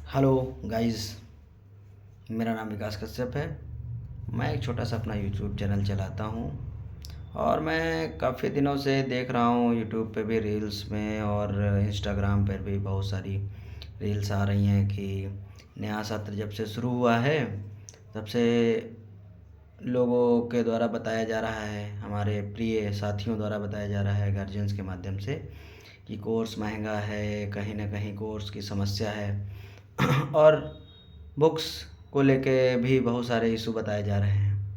Hello guys, मेरा नाम विकास कश्यप है। मैं एक छोटा सा अपना यूट्यूब चैनल चलाता हूँ और मैं काफ़ी दिनों से देख रहा हूँ यूट्यूब पे भी रील्स में और इंस्टाग्राम पर भी बहुत सारी रील्स आ रही हैं कि नया सत्र जब से शुरू हुआ है तब से लोगों के द्वारा बताया जा रहा है, हमारे प्रिय साथियों द्वारा बताया जा रहा है गार्जियंस के माध्यम से कि कोर्स महंगा है, कहीं ना कहीं कोर्स की समस्या है और बुक्स को लेके भी बहुत सारे इशू बताए जा रहे हैं।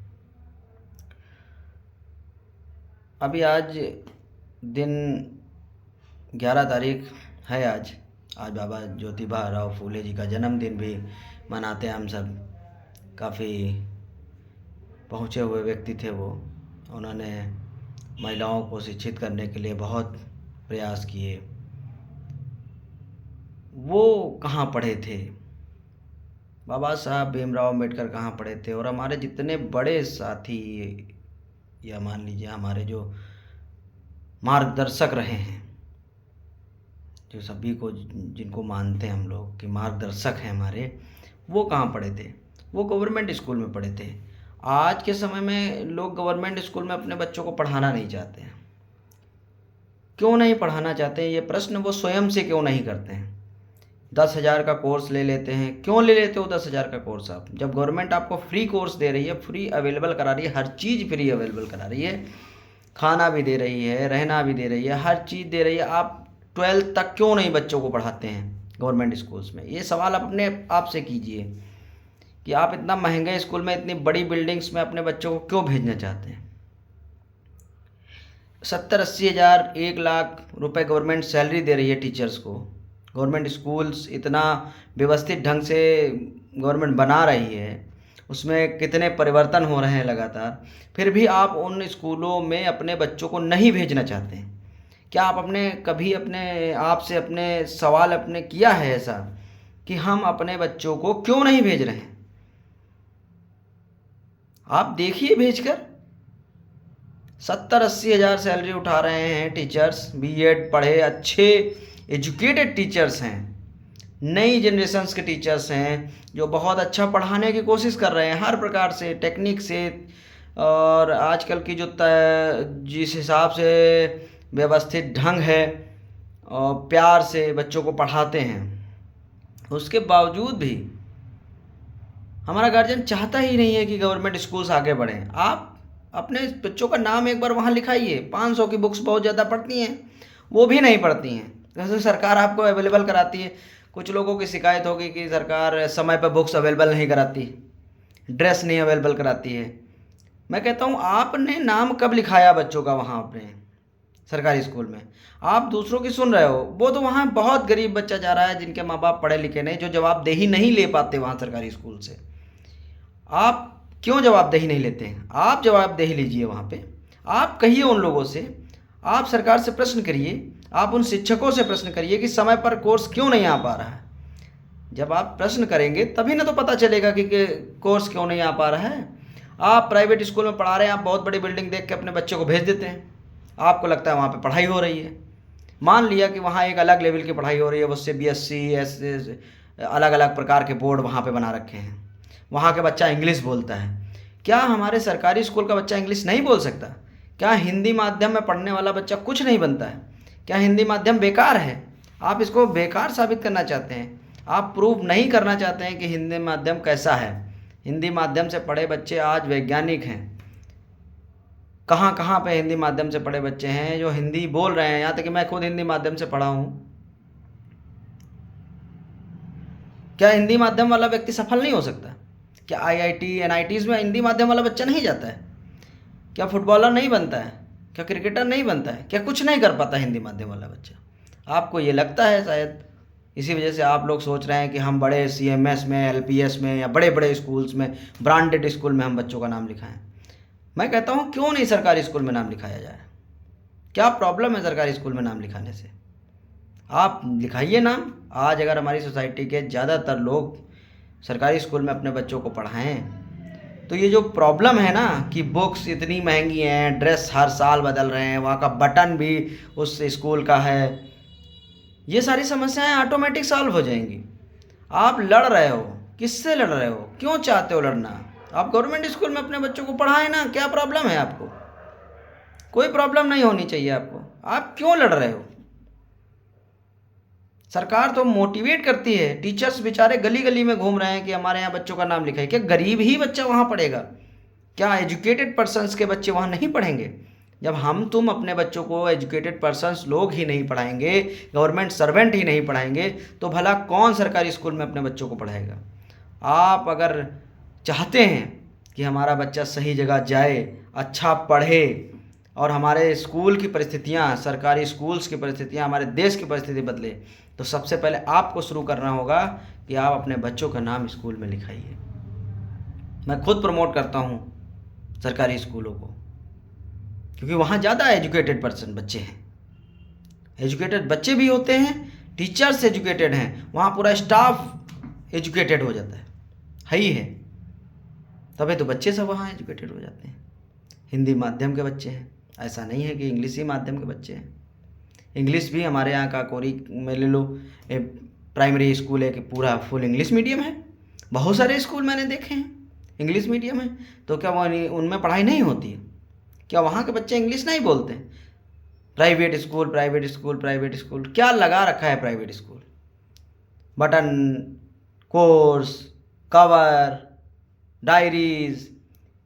अभी आज दिन 11 तारीख है। आज बाबा ज्योतिबा राव फूले जी का जन्मदिन भी मनाते हैं हम सब। काफ़ी पहुँचे हुए व्यक्ति थे वो। उन्होंने महिलाओं को शिक्षित करने के लिए बहुत प्रयास किए। वो कहाँ पढ़े थे, बाबा साहब भीमराव अम्बेडकर कहाँ पढ़े थे, और हमारे जितने बड़े साथी या मान लीजिए हमारे जो मार्गदर्शक रहे हैं, जो सभी को जिनको मानते हैं हम लोग कि मार्गदर्शक हैं हमारे, वो कहाँ पढ़े थे? वो गवर्नमेंट स्कूल में पढ़े थे। आज के समय में लोग गवर्नमेंट स्कूल में अपने बच्चों को पढ़ाना नहीं चाहते हैं। क्यों नहीं पढ़ाना चाहते हैं, ये प्रश्न वो स्वयं से क्यों नहीं करते हैं। 10,000 का कोर्स ले लेते हैं। क्यों ले लेते हो 10,000 का कोर्स आप, जब गवर्नमेंट आपको फ्री कोर्स दे रही है, फ्री अवेलेबल करा रही है, हर चीज़ फ्री अवेलेबल करा रही है, खाना भी दे रही है, रहना भी दे रही है, हर चीज़ दे रही है। आप 12th तक क्यों नहीं बच्चों को पढ़ाते हैं गवर्नमेंट स्कूल्स में? ये सवाल आप अपने आप से कीजिए कि आप इतना महंगे स्कूल में, इतनी बड़ी बिल्डिंग्स में अपने बच्चों को क्यों भेजना चाहते हैं। 70-80 हज़ार, 1 लाख रुपए गवर्नमेंट सैलरी दे रही है टीचर्स को। गवर्नमेंट स्कूल्स इतना व्यवस्थित ढंग से गवर्नमेंट बना रही है, उसमें कितने परिवर्तन हो रहे हैं लगातार, फिर भी आप उन स्कूलों में अपने बच्चों को नहीं भेजना चाहते हैं। क्या आप कभी अपने आप से अपने सवाल किया है ऐसा कि हम अपने बच्चों को क्यों नहीं भेज रहे हैं? आप देखिए भेजकर। 70-80 हज़ार सैलरी उठा रहे हैं टीचर्स, बीएड पढ़े, अच्छे एजुकेटेड टीचर्स हैं, नई जनरेशन्स के टीचर्स हैं जो बहुत अच्छा पढ़ाने की कोशिश कर रहे हैं हर प्रकार से, टेक्निक से, और आजकल की जो जिस हिसाब से व्यवस्थित ढंग है और प्यार से बच्चों को पढ़ाते हैं, उसके बावजूद भी हमारा गार्जियन चाहता ही नहीं है कि गवर्नमेंट स्कूल्स आगे बढ़ें। आप अपने बच्चों का नाम एक बार वहाँ लिखाइए। 500 की बुक्स बहुत ज़्यादा पढ़ती हैं, वो भी नहीं पढ़ती हैं। जैसे सरकार आपको अवेलेबल कराती है, कुछ लोगों की शिकायत होगी कि सरकार समय पर बुक्स अवेलेबल नहीं कराती, ड्रेस नहीं अवेलेबल कराती है। मैं कहता हूँ, आपने नाम कब लिखाया बच्चों का वहाँ अपने सरकारी स्कूल में? आप दूसरों की सुन रहे हो। वो तो वहाँ बहुत गरीब बच्चा जा रहा है जिनके माँ बाप पढ़े लिखे नहीं, जो जवाबदेही नहीं ले पाते वहाँ सरकारी स्कूल से। आप क्यों जवाबदेही नहीं लेते हैं? आप जवाबदेही लीजिए वहाँ पे। आप कहिए उन लोगों से, आप सरकार से प्रश्न करिए, आप उन शिक्षकों से प्रश्न करिए कि समय पर कोर्स क्यों नहीं आ पा रहा है। जब आप प्रश्न करेंगे तभी ना तो पता चलेगा कि कोर्स क्यों नहीं आ पा रहा है। आप प्राइवेट स्कूल में पढ़ा रहे हैं, आप बहुत बड़ी बिल्डिंग देख के अपने बच्चों को भेज देते हैं, आपको लगता है वहाँ पे पढ़ाई हो रही है। मान लिया कि वहाँ एक अलग लेवल की पढ़ाई हो रही है, उससे बीएससी अलग अलग प्रकार के बोर्ड वहाँ पे बना रखे हैं, वहाँ के बच्चा इंग्लिश बोलता है। क्या हमारे सरकारी स्कूल का बच्चा इंग्लिश नहीं बोल सकता? क्या हिंदी माध्यम में पढ़ने वाला बच्चा कुछ नहीं बनता है? क्या हिंदी माध्यम बेकार है? आप इसको बेकार साबित करना चाहते हैं। आप प्रूव नहीं करना चाहते हैं कि हिंदी माध्यम कैसा है। हिंदी माध्यम से पढ़े बच्चे आज वैज्ञानिक हैं। कहाँ कहाँ पे हिंदी माध्यम से पढ़े बच्चे हैं जो हिंदी बोल रहे हैं, यहाँ तक कि मैं खुद हिंदी माध्यम से पढ़ा हूँ। क्या हिंदी माध्यम वाला व्यक्ति सफल नहीं हो सकता? क्या आईआईटी एनआईटीज़ में हिंदी माध्यम वाला बच्चा नहीं जाता है? क्या फुटबॉलर नहीं बनता है? क्या क्रिकेटर नहीं बनता है? क्या कुछ नहीं कर पाता हिंदी माध्यम वाला बच्चा? आपको ये लगता है शायद, इसी वजह से आप लोग सोच रहे हैं कि हम बड़े सीएमएस में, एलपीएस में या बड़े बड़े स्कूल्स में, ब्रांडेड स्कूल में हम बच्चों का नाम लिखाएं। मैं कहता हूँ क्यों नहीं सरकारी स्कूल में नाम लिखाया जाए? क्या प्रॉब्लम है सरकारी स्कूल में नाम लिखाने से? आप लिखाइए नाम। आज अगर हमारी सोसाइटी के ज़्यादातर लोग सरकारी स्कूल में अपने बच्चों को पढ़ाएं तो ये जो प्रॉब्लम है ना कि बुक्स इतनी महंगी हैं, ड्रेस हर साल बदल रहे हैं, वहाँ का बटन भी उस स्कूल का है, ये सारी समस्याएं ऑटोमेटिक सॉल्व हो जाएंगी। आप लड़ रहे हो, किससे लड़ रहे हो, क्यों चाहते हो लड़ना? आप गवर्नमेंट स्कूल में अपने बच्चों को पढ़ाएं ना, क्या प्रॉब्लम है आपको? कोई प्रॉब्लम नहीं होनी चाहिए आपको। आप क्यों लड़ रहे हो? सरकार तो मोटिवेट करती है, टीचर्स बेचारे गली गली में घूम रहे हैं कि हमारे यहाँ बच्चों का नाम लिखाइए। क्या गरीब ही बच्चा वहाँ पढ़ेगा? क्या एजुकेटेड पर्सन्स के बच्चे वहाँ नहीं पढ़ेंगे? जब हम तुम अपने बच्चों को एजुकेटेड पर्सन्स लोग ही नहीं पढ़ाएंगे, गवर्नमेंट सर्वेंट ही नहीं पढ़ाएंगे, तो भला कौन सरकारी स्कूल में अपने बच्चों को पढ़ाएगा? आप अगर चाहते हैं कि हमारा बच्चा सही जगह जाए, अच्छा पढ़े और हमारे स्कूल की परिस्थितियाँ, सरकारी स्कूल्स की परिस्थितियाँ, हमारे देश की परिस्थिति बदले, तो सबसे पहले आपको शुरू करना होगा कि आप अपने बच्चों का नाम स्कूल में लिखाइए। मैं खुद प्रमोट करता हूँ सरकारी स्कूलों को, क्योंकि वहाँ ज़्यादा एजुकेटेड पर्सन बच्चे हैं। एजुकेटेड बच्चे भी होते हैं, टीचर्स एजुकेटेड हैं, वहाँ पूरा स्टाफ एजुकेटेड हो जाता है ही है, तभी तो बच्चे सब वहाँ एजुकेटेड हो जाते हैं। हिंदी माध्यम के बच्चे हैं, ऐसा नहीं है कि इंग्लिश ही माध्यम के बच्चे हैं। इंग्लिश भी हमारे यहाँ का कोरी में ले लो, प्राइमरी स्कूल है कि पूरा फुल इंग्लिश मीडियम है। बहुत सारे स्कूल मैंने देखे हैं इंग्लिश मीडियम है, तो क्या वो उनमें पढ़ाई नहीं होती है? क्या वहाँ के बच्चे इंग्लिश नहीं बोलते? Private school, private school, private school, क्या लगा रखा है private school? Button, course, cover, diaries,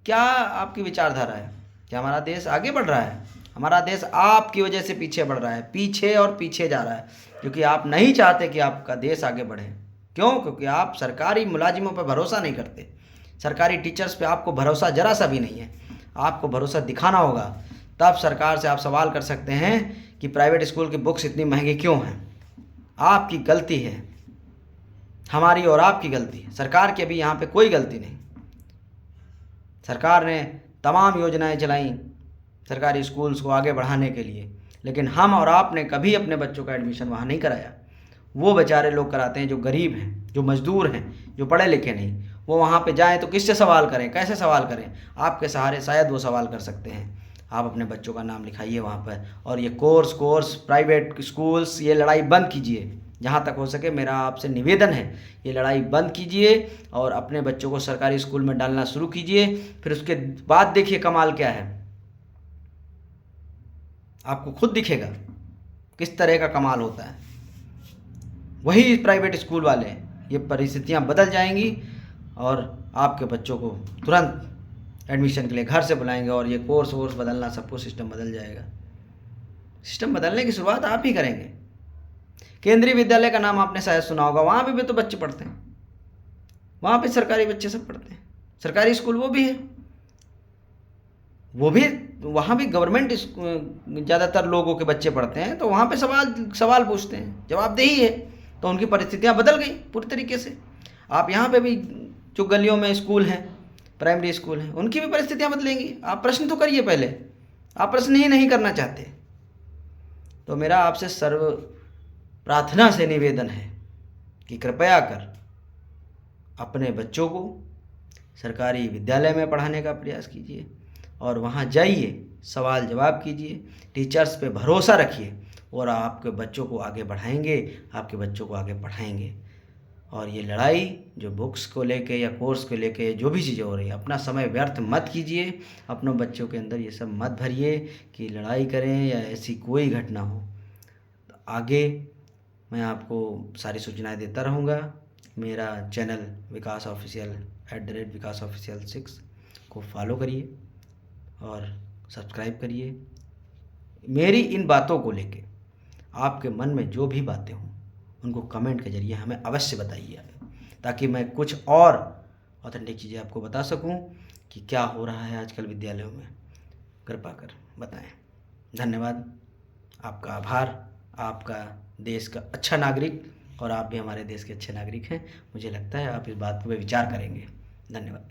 क्या आपकी विचारधारा है? क्या हमारा देश आगे बढ़ रहा है? हमारा देश आपकी वजह से पीछे बढ़ रहा है, पीछे और पीछे जा रहा है, क्योंकि आप नहीं चाहते कि आपका देश आगे बढ़े। क्यों? क्योंकि आप सरकारी मुलाजिमों पर भरोसा नहीं करते, सरकारी टीचर्स पे आपको भरोसा जरा सा भी नहीं है। आपको भरोसा दिखाना होगा, तब सरकार से आप सवाल कर सकते हैं कि प्राइवेट स्कूल की बुक्स इतनी महंगी क्यों हैं। आपकी गलती है, हमारी और आपकी गलती है, सरकार की अभी यहाँ पे कोई गलती नहीं। सरकार ने तमाम योजनाएं चलाई सरकारी स्कूल्स को आगे बढ़ाने के लिए, लेकिन हम और आपने कभी अपने बच्चों का एडमिशन वहाँ नहीं कराया। वो बेचारे लोग कराते हैं जो गरीब हैं, जो मजदूर हैं, जो पढ़े लिखे नहीं। वो वहाँ पे जाएं तो किससे सवाल करें, कैसे सवाल करें? आपके सहारे शायद वो सवाल कर सकते हैं। आप अपने बच्चों का नाम लिखाइए वहाँ पर, और ये कोर्स प्राइवेट स्कूल्स, ये लड़ाई बंद कीजिए। जहाँ तक हो सके मेरा आपसे निवेदन है, ये लड़ाई बंद कीजिए और अपने बच्चों को सरकारी स्कूल में डालना शुरू कीजिए। फिर उसके बाद देखिए कमाल क्या है, आपको खुद दिखेगा किस तरह का कमाल होता है। वही प्राइवेट स्कूल वाले, ये परिस्थितियाँ बदल जाएंगी और आपके बच्चों को तुरंत एडमिशन के लिए घर से बुलाएंगे और ये कोर्स बदलना, सब कुछ सिस्टम बदल जाएगा। सिस्टम बदलने की शुरुआत आप ही करेंगे। केंद्रीय विद्यालय का नाम आपने शायद सुना होगा, वहाँ भी तो बच्चे पढ़ते हैं, वहाँ पे सरकारी बच्चे सब पढ़ते हैं। सरकारी स्कूल वो भी है, वो भी वहाँ भी गवर्नमेंट ज़्यादातर लोगों के बच्चे पढ़ते हैं, तो वहाँ पे सवाल पूछते हैं, जवाबदेही है, तो उनकी परिस्थितियाँ बदल गई पूरी तरीके से। आप यहाँ पे भी जो गलियों में स्कूल हैं, प्राइमरी स्कूल हैं, उनकी भी परिस्थितियाँ बदलेंगी। आप प्रश्न तो करिए पहले, आप प्रश्न ही नहीं करना चाहते। तो मेरा आपसे सर्व प्रार्थना से निवेदन है कि कृपया कर अपने बच्चों को सरकारी विद्यालय में पढ़ाने का प्रयास कीजिए और वहाँ जाइए, सवाल जवाब कीजिए, टीचर्स पे भरोसा रखिए और आपके बच्चों को आगे बढ़ाएंगे, आपके बच्चों को आगे पढ़ाएंगे। और ये लड़ाई जो बुक्स को लेके या कोर्स को लेके जो भी चीज़ें हो रही है, अपना समय व्यर्थ मत कीजिए, अपनों बच्चों के अंदर ये सब मत भरिए कि लड़ाई करें या ऐसी कोई घटना हो। तो आगे मैं आपको सारी सूचनाएं देता रहूँगा। मेरा चैनल विकास ऑफिशियल @विकास ऑफिशियल 6 को फॉलो करिए और सब्सक्राइब करिए। मेरी इन बातों को लेके आपके मन में जो भी बातें हों उनको कमेंट के ज़रिए हमें अवश्य बताइए, ताकि मैं कुछ और ऑथेंटिक चीज़ें आपको बता सकूं कि क्या हो रहा है आजकल विद्यालयों में। कृपा कर बताएं। धन्यवाद, आपका आभार। आपका देश का अच्छा नागरिक, और आप भी हमारे देश के अच्छे नागरिक हैं। मुझे लगता है आप इस बात पे विचार करेंगे। धन्यवाद।